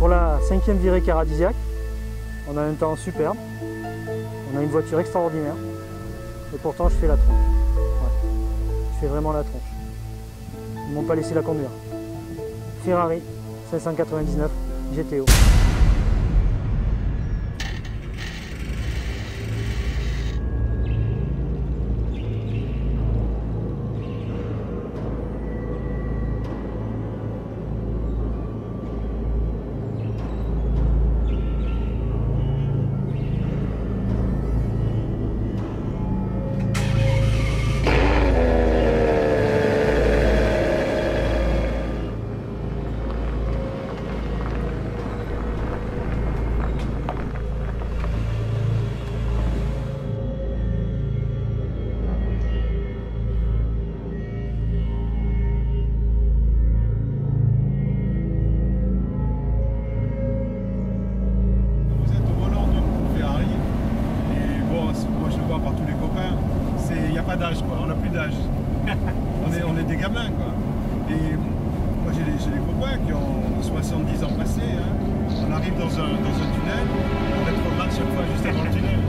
Pour la 5e virée Caradisiac, on a un temps superbe, on a une voiture extraordinaire, et pourtant je fais la tronche. Ouais. Je fais vraiment la tronche. Ils m'ont pas laissé la conduire. Ferrari 599 GTO. D'âge quoi, on n'a plus d'âge. on est des gamins quoi. Et moi j'ai des copains qui ont 70 ans passés. Hein. On arrive dans un tunnel, on rétrograde chaque fois juste avant le tunnel.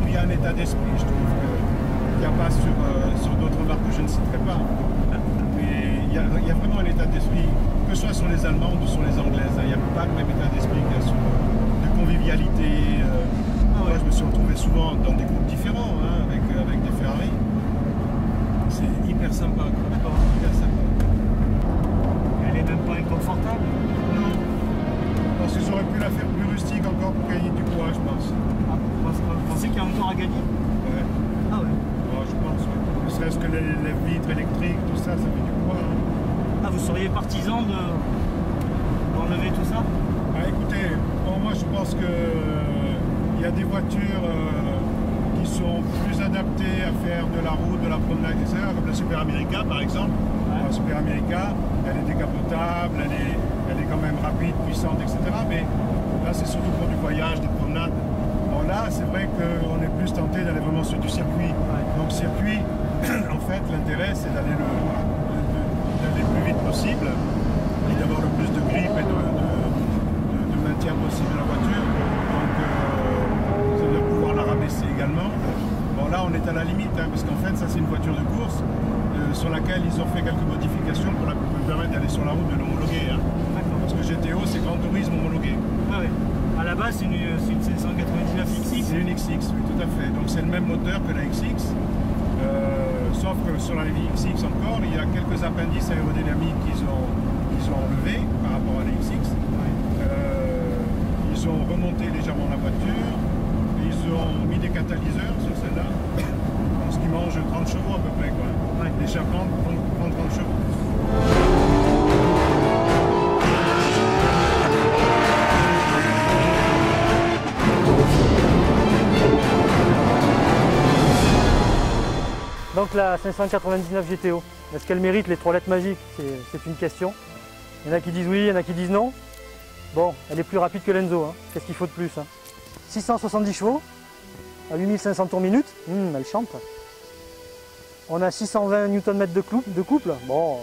Il y a un état d'esprit, je trouve, qu'il n'y a pas sur d'autres marques que je ne citerai pas. Mais il y a vraiment un état d'esprit, que ce soit sur les allemandes ou sur les anglaises, il n'y a pas le même état d'esprit qu'il y a de convivialité. Moi, je me suis retrouvé souvent dans des groupes différents, hein, avec des Ferrari. C'est hyper sympa. Hyper sympa. Elle est même pas inconfortable? Non. Parce qu'ils auraient pu la faire plus rustique encore pour gagner du poids, je pense. Vous pensez qu'il y a encore à gagner? Ouais. Ah ouais? Oh, je pense, ouais. Ne serait-ce que les vitres électriques, tout ça, ça fait du poids. Hein. Ah, vous seriez partisan d'enlever tout ça? Ah, écoutez, bon, moi je pense que il y a des voitures qui sont plus adaptées à faire de la route, de la promenade, etc. Comme la Super America par exemple. Ouais. La Super America, elle est décapotable, elle est quand même rapide, puissante, etc. Mais là c'est surtout pour du voyage, des promenades. Bon là c'est vrai qu'on est plus tenté d'aller vraiment sur du circuit. Ouais. Donc circuit, en fait l'intérêt c'est d'aller le plus vite possible et d'avoir le plus de grip et de maintien possible de la voiture. Donc ça veut pouvoir la rabaisser également. Bon là on est à la limite hein, parce qu'en fait ça c'est une voiture de course sur laquelle ils ont fait quelques modifications pour permettre d'aller sur la route de l'homologuer. Hein. Parce que GTO c'est Grand Tourisme homologué. Ah ouais. À la base c'est une 599 XX. C'est une XX, oui tout à fait. Donc c'est le même moteur que la XX. Sauf que sur la XX encore, il y a quelques appendices aérodynamiques qu'ils ont enlevés par rapport à la XX. Ils ont remonté légèrement la voiture, ils ont mis des catalyseurs sur celle-là, ce qui mange 30 chevaux à peu près, quoi. Ouais. L'échappement prend 30 chevaux. Donc la 599 GTO, est-ce qu'elle mérite les 3 lettres magiques? C'est une question. Il y en a qui disent oui, il y en a qui disent non. Bon, elle est plus rapide que l'Enzo, hein. Qu'est-ce qu'il faut de plus hein? 670 chevaux, à 8500 tours minute, elle chante. On a 620 Nm de couple, bon,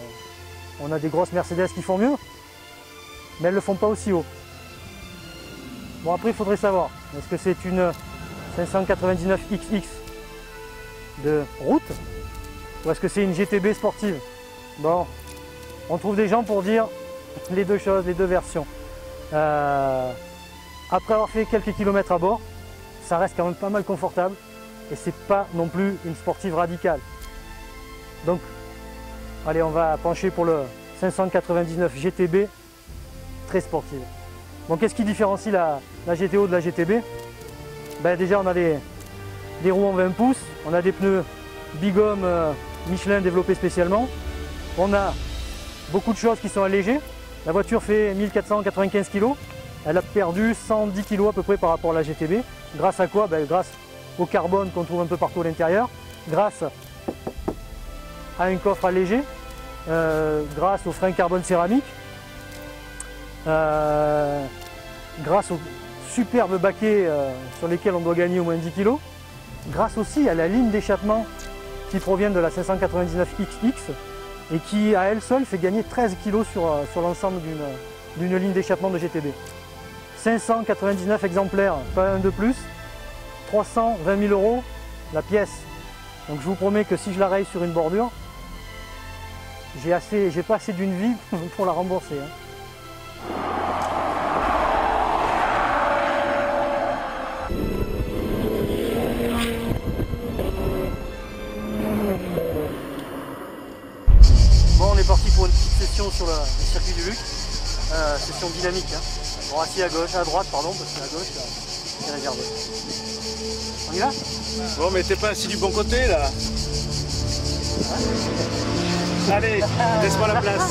on a des grosses Mercedes qui font mieux, mais elles ne le font pas aussi haut. Bon après il faudrait savoir, est-ce que c'est une 599 XX de route ou est-ce que c'est une GTB sportive? Bon, on trouve des gens pour dire les deux choses, les deux versions. Après avoir fait quelques kilomètres à bord, ça reste quand même pas mal confortable et c'est pas non plus une sportive radicale. Donc, allez, on va pencher pour le 599 GTB, très sportive. Bon, qu'est-ce qui différencie la GTO de la GTB? Ben, déjà, on a des roues en 20 pouces, on a des pneus Bighomme Michelin développés spécialement, on a beaucoup de choses qui sont allégées. La voiture fait 1495 kg, elle a perdu 110 kg à peu près par rapport à la GTB. Grâce à quoi? Ben, grâce au carbone qu'on trouve un peu partout à l'intérieur, grâce a un coffre allégé grâce aux freins carbone céramique, grâce aux superbes baquets sur lesquels on doit gagner au moins 10 kg, grâce aussi à la ligne d'échappement qui provient de la 599XX et qui à elle seule fait gagner 13 kg sur l'ensemble d'une ligne d'échappement de GTB. 599 exemplaires, pas un de plus, 320 000 € la pièce. Donc je vous promets que si je la raye sur une bordure, j'ai pas assez d'une vie pour la rembourser. Bon, on est parti pour une petite session sur le circuit du Luc, session dynamique. Bon, assis à gauche, à droite, pardon, parce qu'à gauche, c'est réservé. On y va? Bon, mais t'es pas assis du bon côté là. Allez, laisse-moi la place.